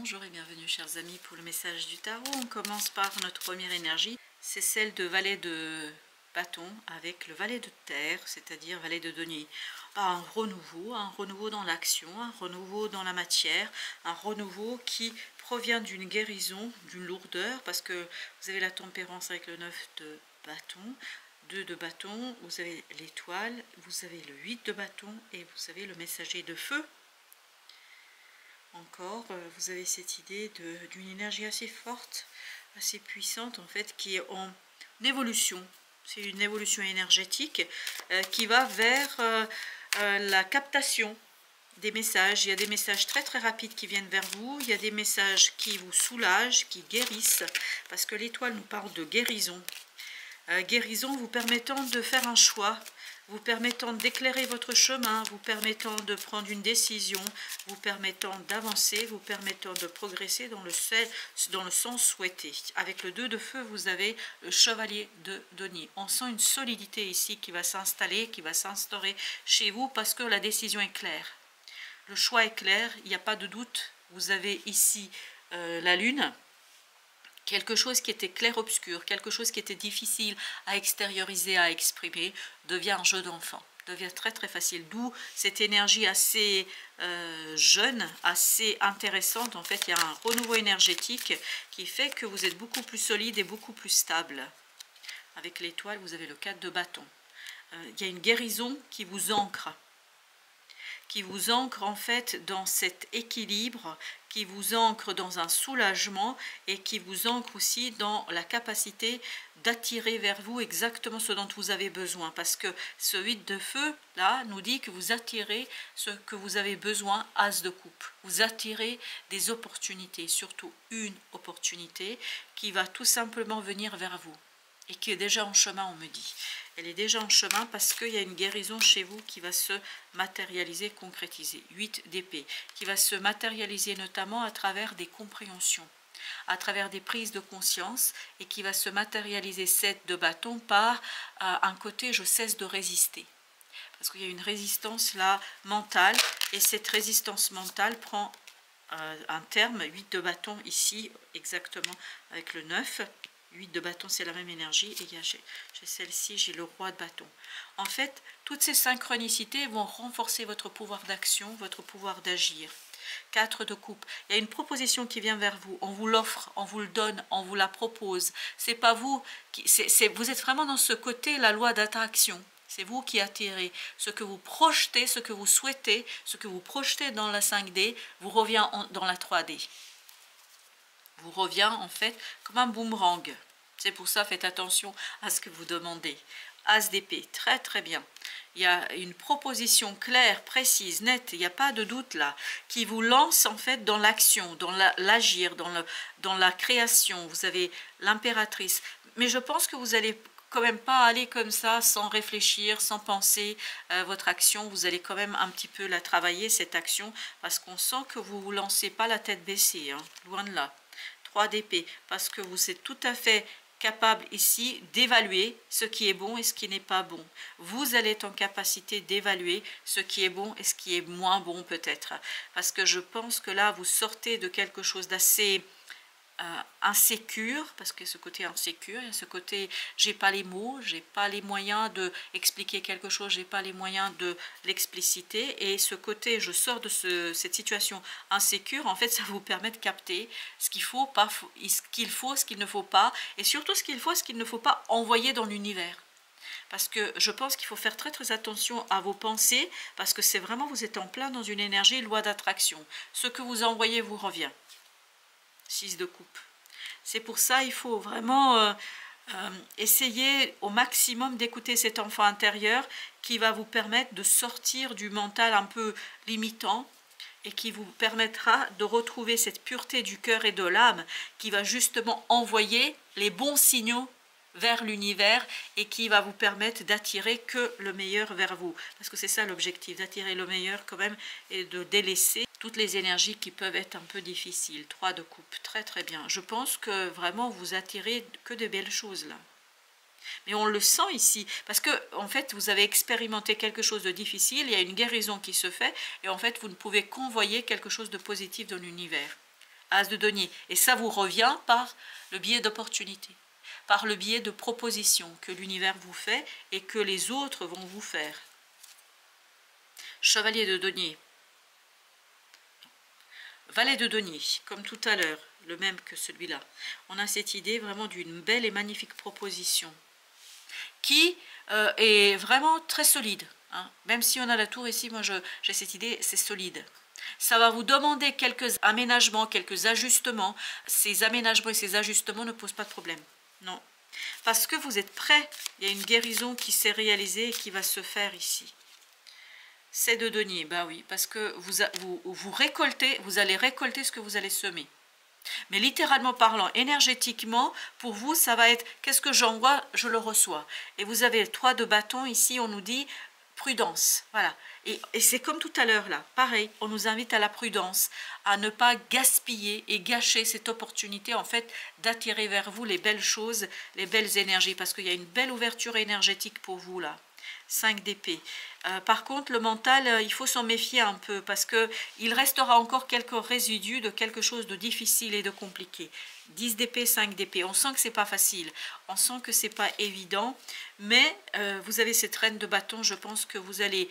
Bonjour et bienvenue chers amis pour le message du tarot. On commence par notre première énergie, c'est celle de valet de bâton avec le valet de terre, c'est-à-dire valet de denier. Un renouveau dans l'action, un renouveau dans la matière, un renouveau qui provient d'une guérison, d'une lourdeur, parce que vous avez la tempérance avec le 9 de bâton, 2 de bâton, vous avez l'étoile, vous avez le 8 de bâton et vous avez le messager de feu. Encore, vous avez cette idée d'une énergie assez forte, assez puissante en fait, qui est en évolution. C'est une évolution énergétique qui va vers la captation des messages. Il y a des messages très très rapides qui viennent vers vous, il y a des messages qui vous soulagent, qui guérissent, parce que l'étoile nous parle de guérison. Guérison vous permettant de faire un choix, vous permettant d'éclairer votre chemin, vous permettant de prendre une décision, vous permettant d'avancer, vous permettant de progresser dans le sens souhaité. Avec le 2 de feu, vous avez le chevalier de denier. On sent une solidité ici qui va s'installer, qui va s'instaurer chez vous parce que la décision est claire. Le choix est clair, il n'y a pas de doute. Vous avez ici la lune. Quelque chose qui était clair-obscur, quelque chose qui était difficile à extérioriser, à exprimer, devient un jeu d'enfant, devient très très facile. D'où cette énergie assez jeune, assez intéressante. En fait, il y a un renouveau énergétique qui fait que vous êtes beaucoup plus solide et beaucoup plus stable. Avec l'étoile, vous avez le 4 de bâton. Il y a une guérison qui vous ancre en fait dans cet équilibre, qui vous ancre dans un soulagement et qui vous ancre aussi dans la capacité d'attirer vers vous exactement ce dont vous avez besoin. Parce que ce 8 de feu, là, nous dit que vous attirez ce que vous avez besoin, as de coupe. Vous attirez des opportunités, surtout une opportunité qui va tout simplement venir vers vous et qui est déjà en chemin, on me dit. Elle est déjà en chemin parce qu'il y a une guérison chez vous qui va se matérialiser, concrétiser. 8 d'épée, qui va se matérialiser notamment à travers des compréhensions, à travers des prises de conscience, et qui va se matérialiser 7 de bâton par un côté je cesse de résister. Parce qu'il y a une résistance là mentale, et cette résistance mentale prend un terme, 8 de bâton ici, exactement avec le 9. 8 de bâton, c'est la même énergie, et j'ai celle-ci, j'ai le roi de bâton. En fait, toutes ces synchronicités vont renforcer votre pouvoir d'action, votre pouvoir d'agir. 4 de coupe, il y a une proposition qui vient vers vous, on vous l'offre, on vous le donne, on vous la propose. C'est pas vous, vous êtes vraiment dans ce côté, la loi d'attraction. C'est vous qui attirez. Ce que vous projetez, ce que vous souhaitez, ce que vous projetez dans la 5D, vous revient dans la 3D. Vous revient en fait comme un boomerang. C'est pour ça, faites attention à ce que vous demandez. As d'épée, très très bien. Il y a une proposition claire, précise, nette, il n'y a pas de doute là, qui vous lance en fait dans l'action, dans l'agir, dans la création. Vous avez l'impératrice. Mais je pense que vous allez quand même pas aller comme ça, sans réfléchir, sans penser votre action. Vous allez quand même un petit peu la travailler, cette action, parce qu'on sent que vous ne vous lancez pas la tête baissée, hein, loin de là. 3 d'épée, parce que vous êtes tout à fait capable ici d'évaluer ce qui est bon et ce qui n'est pas bon. Vous allez être en capacité d'évaluer ce qui est bon et ce qui est moins bon peut-être. Parce que je pense que là, vous sortez de quelque chose d'assez insécure, parce que ce côté insécure, il y a ce côté j'ai pas les mots, j'ai pas les moyens de expliquer quelque chose, j'ai pas les moyens de l'expliciter, et ce côté je sors de cette situation insécure, en fait ça vous permet de capter ce qu'il faut, pas ce qu'il ne faut pas, et surtout ce qu'il faut, ce qu'il ne faut pas envoyer dans l'univers. Parce que je pense qu'il faut faire très très attention à vos pensées, parce que c'est vraiment, vous êtes en plein dans une énergie loi d'attraction. Ce que vous envoyez vous revient. 6 de coupe. C'est pour ça il faut vraiment essayer au maximum d'écouter cet enfant intérieur qui va vous permettre de sortir du mental un peu limitant et qui vous permettra de retrouver cette pureté du cœur et de l'âme qui va justement envoyer les bons signaux vers l'univers et qui va vous permettre d'attirer que le meilleur vers vous. Parce que c'est ça l'objectif, d'attirer le meilleur quand même et de délaisser toutes les énergies qui peuvent être un peu difficiles. 3 de coupe, très très bien. Je pense que vraiment vous attirez que de belles choses là. Mais on le sent ici, parce que en fait vous avez expérimenté quelque chose de difficile, il y a une guérison qui se fait, et en fait vous ne pouvez qu'envoyer quelque chose de positif dans l'univers. As de denier. Et ça vous revient par le biais d'opportunité, par le biais de propositions que l'univers vous fait et que les autres vont vous faire. Chevalier de denier. Valet de denier, comme tout à l'heure, le même que celui-là. On a cette idée vraiment d'une belle et magnifique proposition qui est vraiment très solide. Hein. Même si on a la tour ici, moi j'ai cette idée, c'est solide. Ça va vous demander quelques aménagements, quelques ajustements. Ces aménagements et ces ajustements ne posent pas de problème. Non. Parce que vous êtes prêts. Il y a une guérison qui s'est réalisée et qui va se faire ici. C'est de denier, bah oui, parce que vous récoltez, vous allez récolter ce que vous allez semer. Mais littéralement parlant, énergétiquement, pour vous, ça va être, qu'est-ce que j'envoie, je le reçois. Et vous avez le 3 de bâton, ici on nous dit prudence, voilà. Et c'est comme tout à l'heure là, pareil, on nous invite à la prudence, à ne pas gaspiller et gâcher cette opportunité en fait d'attirer vers vous les belles choses, les belles énergies, parce qu'il y a une belle ouverture énergétique pour vous là. 5 d'épée. Par contre, le mental, il faut s'en méfier un peu parce qu'il restera encore quelques résidus de quelque chose de difficile et de compliqué. 10 d'épée, 5 d'épée. On sent que c'est pas facile, on sent que c'est pas évident, mais vous avez cette reine de bâton, je pense que vous allez,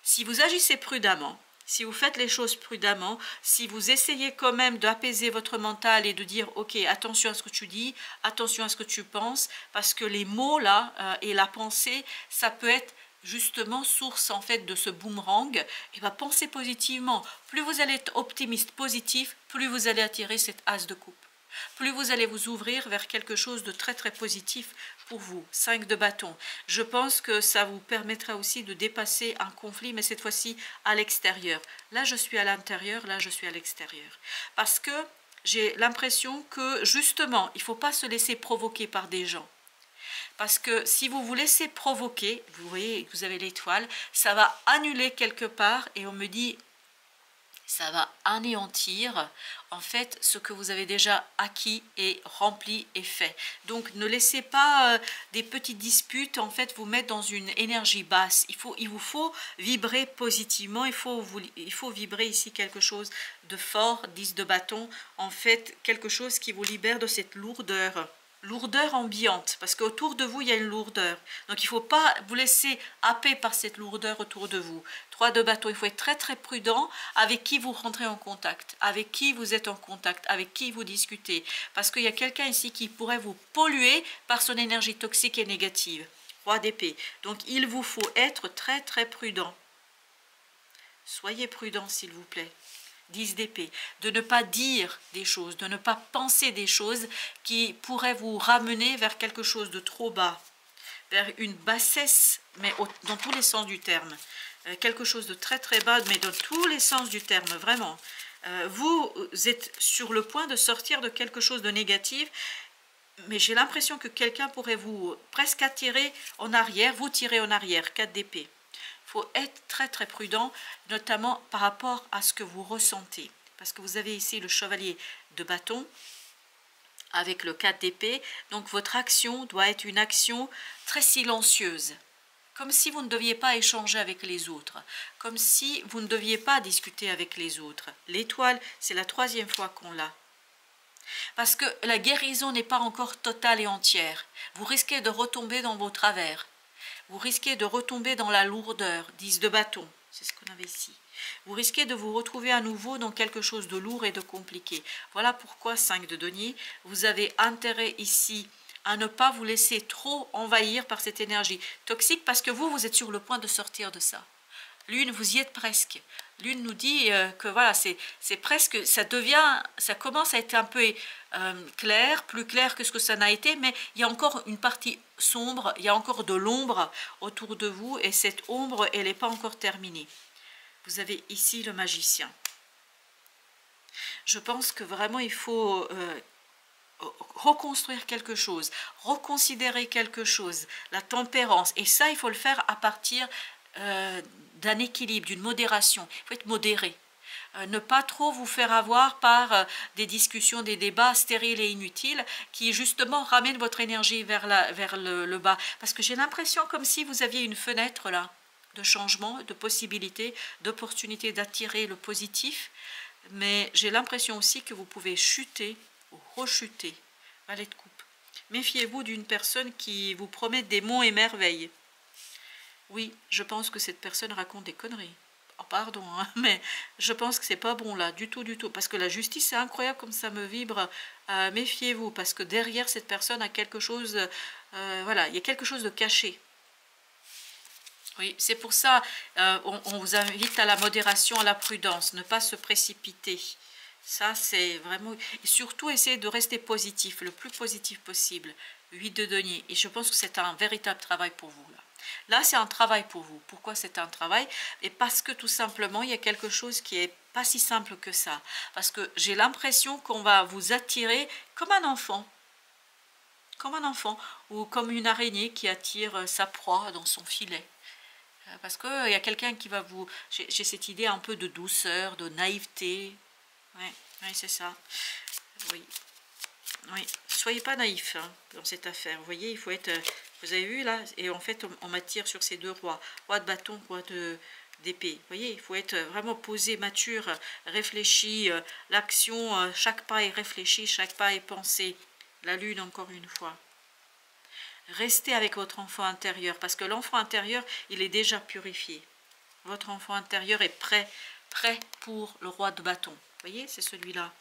si vous agissez prudemment, si vous faites les choses prudemment, si vous essayez quand même d'apaiser votre mental et de dire ok, attention à ce que tu dis, attention à ce que tu penses, parce que les mots là et la pensée, ça peut être justement source en fait de ce boomerang. Et bien pensez positivement, plus vous allez être optimiste, positif, plus vous allez attirer cette as de coupe. Plus vous allez vous ouvrir vers quelque chose de très très positif pour vous. 5 de bâton. Je pense que ça vous permettra aussi de dépasser un conflit, mais cette fois-ci à l'extérieur. Là, je suis à l'intérieur, là, je suis à l'extérieur. Parce que j'ai l'impression que justement, il ne faut pas se laisser provoquer par des gens. Parce que si vous vous laissez provoquer, vous voyez, vous avez l'étoile, ça va annuler quelque part et on me dit, ça va anéantir en fait ce que vous avez déjà acquis et rempli et fait. Donc ne laissez pas des petites disputes en fait vous mettre dans une énergie basse. Il vous faut vibrer positivement, il faut vibrer ici quelque chose de fort, 10 de bâton, en fait quelque chose qui vous libère de cette lourdeur. Lourdeur ambiante, parce qu'autour de vous, il y a une lourdeur. Donc, il ne faut pas vous laisser happer par cette lourdeur autour de vous. 3 de bâton, il faut être très très prudent avec qui vous rentrez en contact, avec qui vous êtes en contact, avec qui vous discutez. Parce qu'il y a quelqu'un ici qui pourrait vous polluer par son énergie toxique et négative. 3 d'épée. Donc, il vous faut être très très prudent. Soyez prudent, s'il vous plaît. 10 d'épée, de ne pas dire des choses, de ne pas penser des choses qui pourraient vous ramener vers quelque chose de trop bas, vers une bassesse, mais dans tous les sens du terme, quelque chose de très très bas, mais dans tous les sens du terme, vraiment. Vous êtes sur le point de sortir de quelque chose de négatif, mais j'ai l'impression que quelqu'un pourrait vous presque attirer en arrière, vous tirer en arrière, 4 d'épée. Il faut être très très prudent, notamment par rapport à ce que vous ressentez. Parce que vous avez ici le chevalier de bâton avec le 4 d'épée. Donc votre action doit être une action très silencieuse. Comme si vous ne deviez pas échanger avec les autres. Comme si vous ne deviez pas discuter avec les autres. L'étoile, c'est la 3e fois qu'on l'a. Parce que la guérison n'est pas encore totale et entière. Vous risquez de retomber dans vos travers. Vous risquez de retomber dans la lourdeur, 10 de bâton, c'est ce qu'on avait ici. Vous risquez de vous retrouver à nouveau dans quelque chose de lourd et de compliqué. Voilà pourquoi 5 de denier, vous avez intérêt ici à ne pas vous laisser trop envahir par cette énergie toxique parce que vous êtes sur le point de sortir de ça. Lune, vous y êtes presque. Lune nous dit que voilà, c'est presque, ça commence à être un peu clair, plus clair que ce que ça n'a été, mais il y a encore une partie sombre, il y a encore de l'ombre autour de vous, et cette ombre, elle n'est pas encore terminée. Vous avez ici le magicien. Je pense que vraiment, il faut reconstruire quelque chose, reconsidérer quelque chose, la tempérance, et ça, il faut le faire à partir d'un équilibre, d'une modération. Il faut être modéré. Ne pas trop vous faire avoir par des discussions, des débats stériles et inutiles qui justement ramènent votre énergie vers le bas. Parce que j'ai l'impression comme si vous aviez une fenêtre là, de changement, de possibilités, d'opportunités d'attirer le positif. mais j'ai l'impression aussi que vous pouvez chuter ou rechuter. Valet de coupe. Méfiez-vous d'une personne qui vous promet des monts et merveilles. Oui, je pense que cette personne raconte des conneries. Oh, pardon, hein, mais je pense que c'est pas bon là, du tout, du tout. Parce que la justice, c'est incroyable comme ça me vibre. Méfiez-vous, parce que derrière cette personne a quelque chose, voilà, il y a quelque chose de caché. Oui, c'est pour ça, on vous invite à la modération, à la prudence, ne pas se précipiter. Ça, c'est vraiment... Et surtout, essayez de rester positif, le plus positif possible. 8 de denier. Et je pense que c'est un véritable travail pour vous, là. Là, c'est un travail pour vous. Pourquoi c'est un travail? Et parce que tout simplement, il y a quelque chose qui est pas si simple que ça. Parce que j'ai l'impression qu'on va vous attirer comme un enfant. Comme un enfant. Ou comme une araignée qui attire sa proie dans son filet. Parce qu'il y a quelqu'un qui va vous... J'ai cette idée un peu de douceur, de naïveté. Oui, oui, c'est ça. Oui. Oui. Soyez pas naïf hein, dans cette affaire. Vous voyez, il faut être... Vous avez vu là? Et en fait, on m'attire sur ces deux rois. Roi de bâton, roi d'épée. Vous voyez, il faut être vraiment posé, mature, réfléchi. L'action, chaque pas est réfléchi, chaque pas est pensé. La lune, encore une fois. Restez avec votre enfant intérieur, parce que l'enfant intérieur, il est déjà purifié. Votre enfant intérieur est prêt pour le roi de bâton. Vous voyez, c'est celui-là.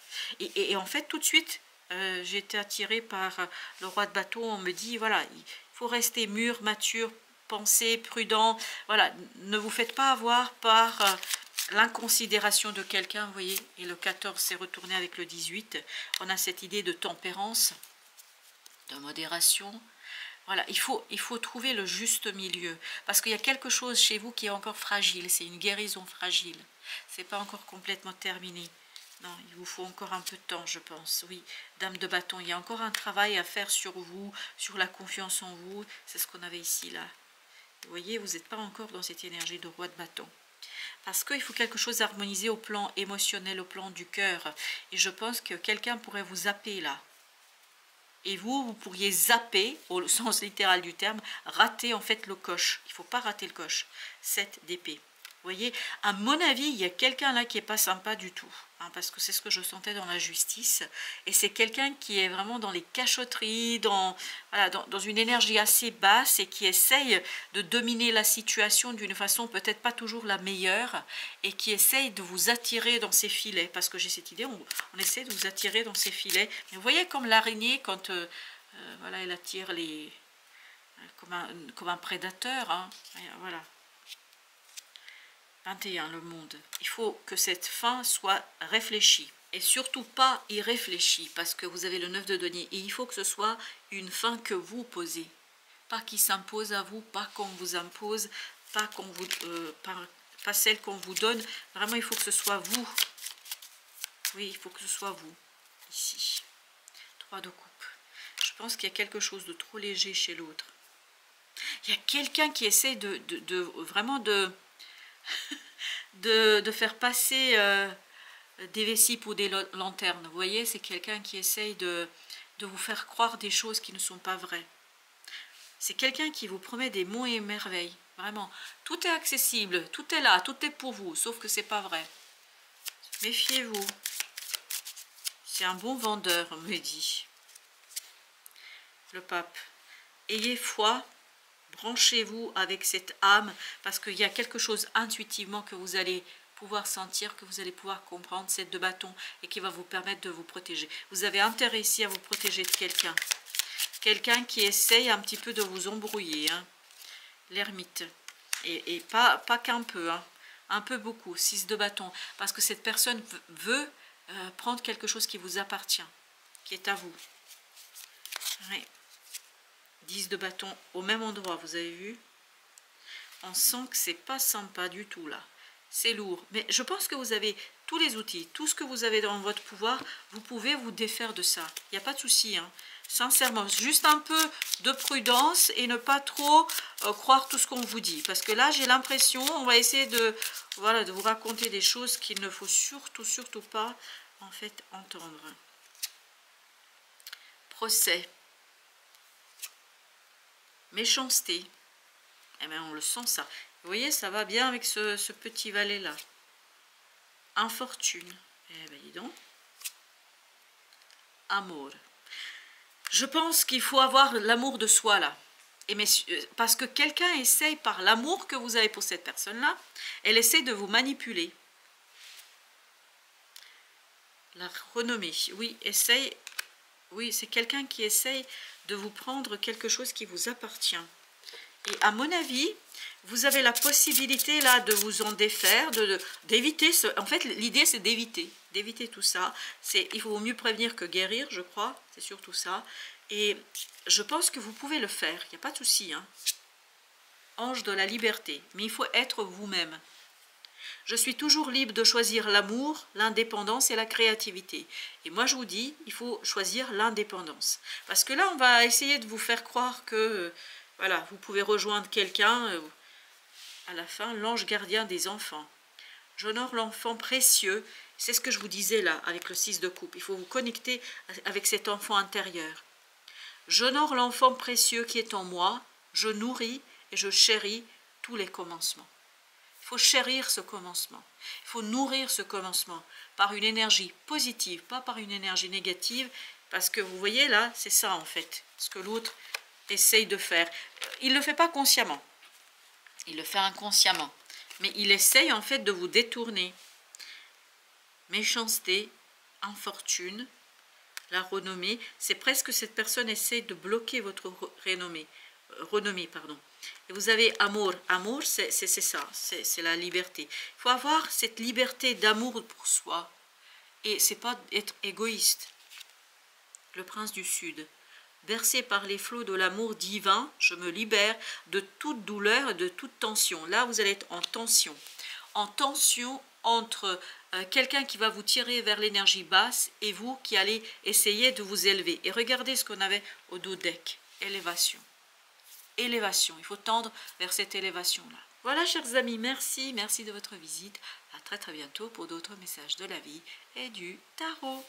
Et en fait, tout de suite, j'ai été attirée par le roi de bâton. On me dit, voilà, il faut rester mûr, mature, pensé, prudent. Voilà, ne vous faites pas avoir par l'inconsidération de quelqu'un, vous voyez. Et le 14 s'est retourné avec le 18. On a cette idée de tempérance, de modération. Voilà, il faut trouver le juste milieu. Parce qu'il y a quelque chose chez vous qui est encore fragile. C'est une guérison fragile. C'est pas encore complètement terminé. Non, il vous faut encore un peu de temps, je pense. Oui, dame de bâton, il y a encore un travail à faire sur vous, sur la confiance en vous. C'est ce qu'on avait ici, là. Vous voyez, vous n'êtes pas encore dans cette énergie de roi de bâton. Parce qu'il faut quelque chose d'harmonisé au plan émotionnel, au plan du cœur. Et je pense que quelqu'un pourrait vous zapper, là. Et vous pourriez zapper, au sens littéral du terme, rater en fait le coche. Il ne faut pas rater le coche. 7 d'épée. Vous voyez, à mon avis, il y a quelqu'un là qui n'est pas sympa du tout. Hein, parce que c'est ce que je sentais dans la justice. Et c'est quelqu'un qui est vraiment dans les cachotteries, voilà, dans une énergie assez basse et qui essaye de dominer la situation d'une façon peut-être pas toujours la meilleure. Et qui essaye de vous attirer dans ses filets. Parce que j'ai cette idée, on essaie de vous attirer dans ses filets. Mais vous voyez comme l'araignée, quand voilà, elle attire les... comme un prédateur. Hein, voilà. 21, le monde. Il faut que cette fin soit réfléchie. Et surtout pas irréfléchie, parce que vous avez le 9 de denier. Et il faut que ce soit une fin que vous posez. Pas qui s'impose à vous, pas qu'on vous impose, pas, qu'on vous, pas celle qu'on vous donne. Vraiment, il faut que ce soit vous. Oui, il faut que ce soit vous. Ici. 3 de coupe. Je pense qu'il y a quelque chose de trop léger chez l'autre. Il y a quelqu'un qui essaie vraiment de faire passer des vessies pour des lanternes. Vous voyez, c'est quelqu'un qui essaye de vous faire croire des choses qui ne sont pas vraies. C'est quelqu'un qui vous promet des monts et merveilles. Vraiment, tout est accessible, tout est là, tout est pour vous, sauf que c'est pas vrai. Méfiez-vous. C'est un bon vendeur, on me dit. Le pape. Ayez foi. Branchez-vous avec cette âme, parce qu'il y a quelque chose intuitivement que vous allez pouvoir sentir, que vous allez pouvoir comprendre, cette de bâton, et qui va vous permettre de vous protéger. Vous avez intérêt ici à vous protéger de quelqu'un. Quelqu'un qui essaye un petit peu de vous embrouiller. Hein. L'ermite. Et pas qu'un peu, hein. Un peu beaucoup. 6 de bâton. Parce que cette personne veut prendre quelque chose qui vous appartient, qui est à vous. Oui. 10 de bâton au même endroit, vous avez vu? On sent que c'est pas sympa du tout là. C'est lourd. Mais je pense que vous avez tous les outils, tout ce que vous avez dans votre pouvoir, vous pouvez vous défaire de ça. Il n'y a pas de souci, hein. Sincèrement. Juste un peu de prudence et ne pas trop croire tout ce qu'on vous dit. Parce que là, j'ai l'impression, on va essayer de, voilà, de vous raconter des choses qu'il ne faut surtout pas en fait entendre. Procès. Méchanceté. Eh bien, on le sent ça. Vous voyez, ça va bien avec ce petit valet là. Infortune. Eh ben dis donc. Amour. Je pense qu'il faut avoir l'amour de soi là. Et parce que quelqu'un essaye, par l'amour que vous avez pour cette personne-là, elle essaie de vous manipuler. La renommée, oui, essaye. Oui, c'est quelqu'un qui essaye de vous prendre quelque chose qui vous appartient. Et à mon avis, vous avez la possibilité là de vous en défaire, d'éviter ce... En fait, l'idée c'est d'éviter tout ça. Il faut mieux prévenir que guérir, je crois. C'est surtout ça. Et je pense que vous pouvez le faire. Il n'y a pas de souci. Hein. Ange de la liberté. Mais il faut être vous-même. Je suis toujours libre de choisir l'amour, l'indépendance et la créativité. Et moi, je vous dis, il faut choisir l'indépendance. Parce que là, on va essayer de vous faire croire que, voilà, vous pouvez rejoindre quelqu'un, à la fin, l'ange gardien des enfants. J'honore l'enfant précieux. C'est ce que je vous disais là, avec le 6 de coupe. Il faut vous connecter avec cet enfant intérieur. J'honore l'enfant précieux qui est en moi. Je nourris et je chéris tous les commencements. Il faut chérir ce commencement. Il faut nourrir ce commencement par une énergie positive, pas par une énergie négative, parce que vous voyez là, c'est ça en fait, ce que l'autre essaye de faire. Il ne le fait pas consciemment, il le fait inconsciemment, mais il essaye en fait de vous détourner. Méchanceté, infortune, la renommée, c'est presque cette personne essaye de bloquer votre renommée, pardon. Et vous avez amour. Amour, c'est ça, c'est la liberté. Il faut avoir cette liberté d'amour pour soi. Et c'est pas être égoïste. Le prince du Sud. Bercé par les flots de l'amour divin, je me libère de toute douleur et de toute tension. Là, vous allez être en tension. En tension entre quelqu'un qui va vous tirer vers l'énergie basse et vous qui allez essayer de vous élever. Et regardez ce qu'on avait au dos deck. Élévation. Élévation, il faut tendre vers cette élévation-là. Voilà, chers amis, merci de votre visite. À très bientôt pour d'autres messages de la vie et du tarot.